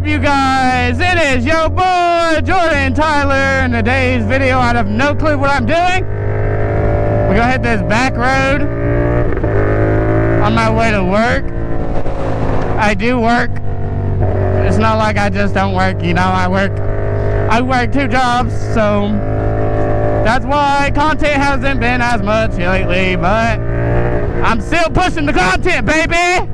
up, you guys? It is your boy Jordan Tyler. In today's video, I have no clue what I'm doing. We're gonna hit this back road on my way to work. I do work. It's not like I just don't work, you know. I work 2 jobs, so that's why content hasn't been as much lately, but I'm still pushing the content, baby.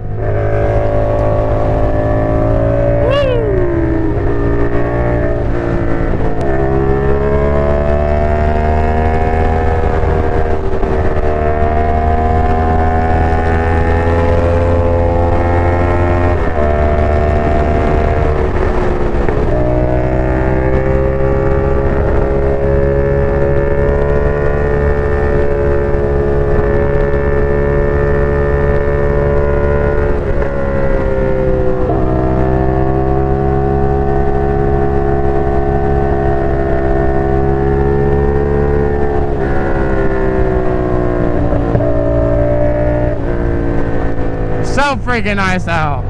So freaking nice out.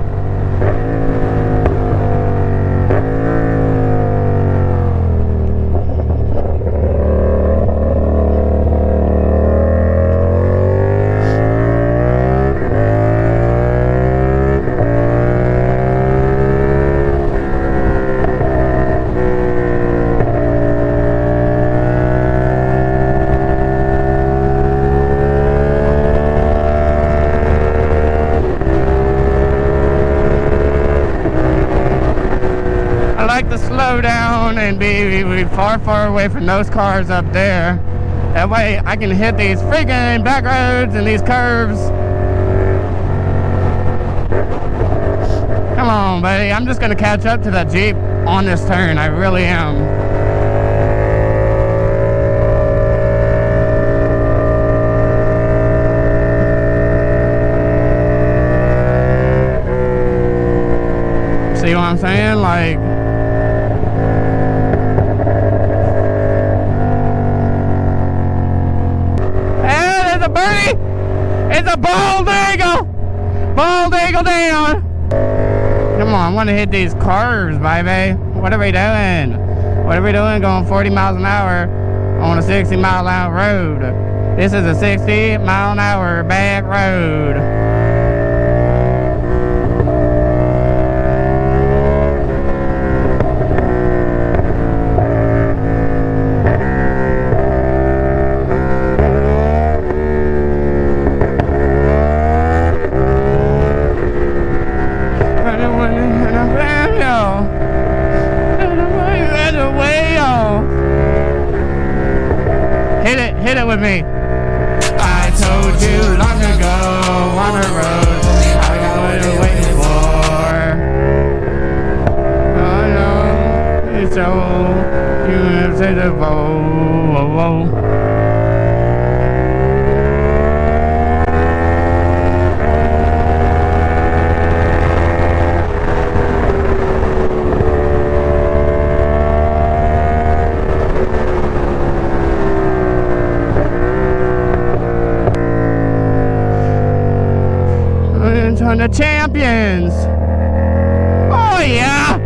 To slow down and be far away from those cars up there. That way I can hit these freaking back roads and these curves. Come on, buddy. I'm just gonna catch up to that Jeep on this turn. I really am. See what I'm saying? Like, it's a bald eagle! Bald eagle down! Come on, I want to hit these curves, baby. What are we doing? What are we doing going 40 miles an hour on a 60-mile-an-hour road? This is a 60-mile-an-hour back road. Hit it with me. I told you long ago on the road, I got what you're waiting for. Oh no, it's so you have said the whoa. On the champions. Oh yeah.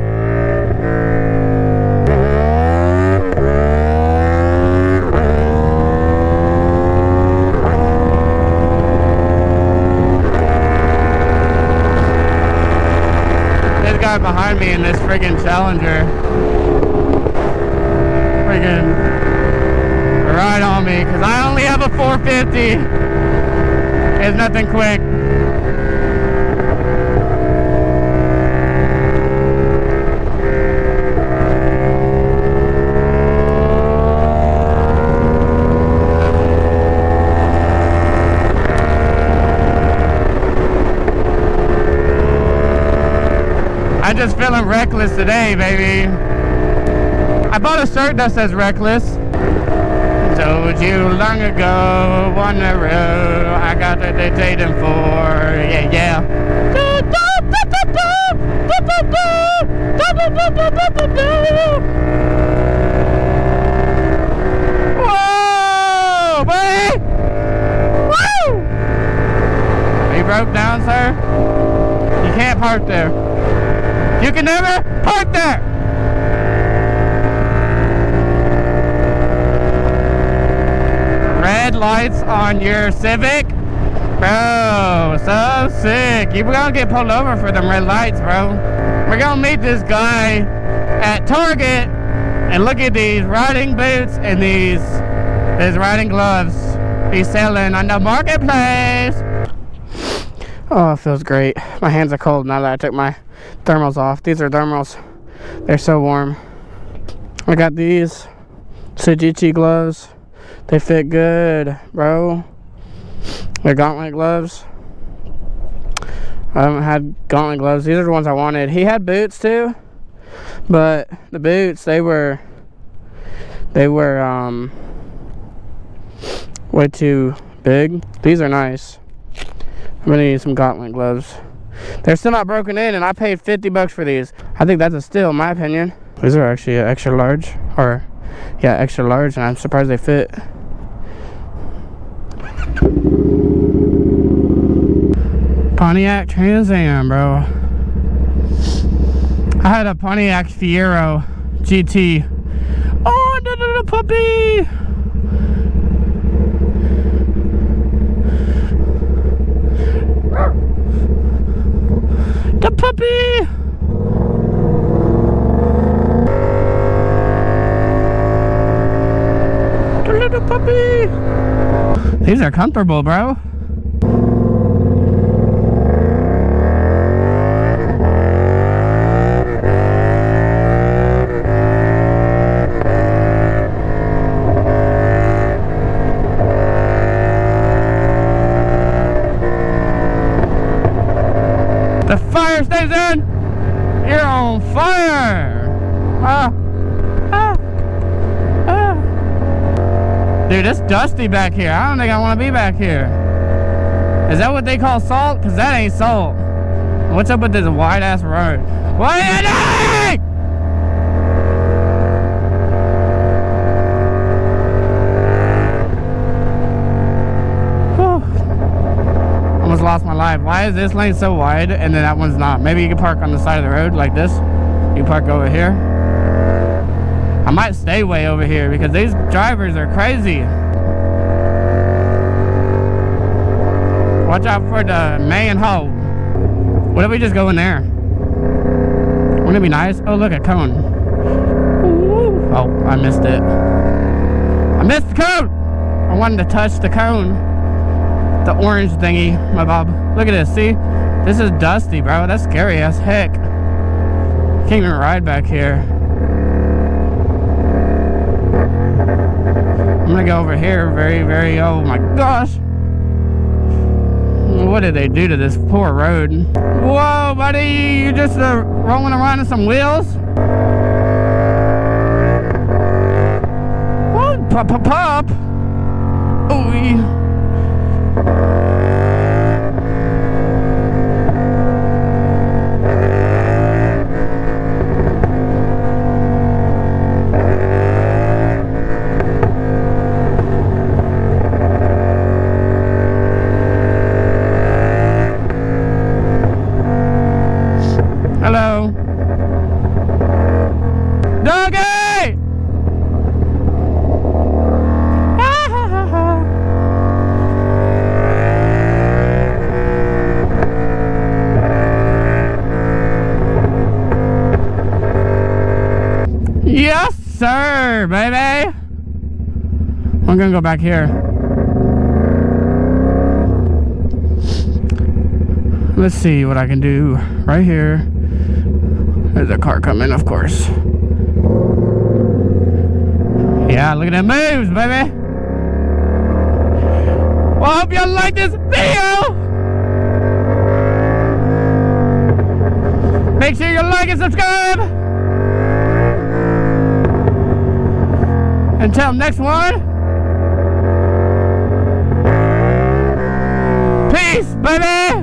This guy behind me in this friggin' Challenger friggin' right on me because I only have a 450. It's nothing quick. I'm just feeling reckless today, baby. I bought a shirt that says reckless. Told you long ago on the road, I got the dictating for, yeah. Whoa, buddy! Woo! Are you broke down, sir? You can't park there. You can never park there. Red lights on your Civic? Bro, so sick. You're gonna get pulled over for them red lights, bro. We're gonna meet this guy at Target and look at these riding boots and these riding gloves he's selling on the marketplace. Oh, it feels great. My hands are cold now that I took my thermals off. These are thermals. They're so warm. I got these Sedici gloves. They fit good, bro. They're gauntlet gloves. I haven't had gauntlet gloves. These are the ones I wanted. He had boots too, but the boots, they were way too big. These are nice. I'm gonna need some gauntlet gloves. They're still not broken in, and I paid 50 bucks for these. I think that's a steal, in my opinion. These are actually extra large, or yeah, extra large, and I'm surprised they fit. Pontiac Trans Am, bro. I had a Pontiac Fiero GT. Oh, the puppy! The puppy! The little puppy! These are comfortable, bro. The fire station! You're on fire! Dude, it's dusty back here. I don't think I want to be back here. Is that what they call salt? Because that ain't salt. What's up with this wide ass road? What are you doing? Almost lost my life. Why is this lane so wide and then that one's not? Maybe you can park on the side of the road like this. You park over here. I might stay way over here because these drivers are crazy. Watch out for the manhole. What if we just go in there? Wouldn't it be nice? Oh, look, a cone. Oh, I missed it. I missed the cone! I wanted to touch the cone. The orange thingy, my bob. Look at this, see? This is dusty, bro. That's scary as heck. Can't even ride back here. I'm gonna go over here very, oh my gosh. What did they do to this poor road? Whoa, buddy, you just rolling around in some wheels? Whoa, pop. Ooh. Hello. Doggy! Yes, sir, baby. I'm gonna go back here. Let's see what I can do right here. There's a car coming, of course. Yeah, look at them moves, baby. Well, I hope y'all like this video. Make sure you like and subscribe. Until next one. Peace, baby.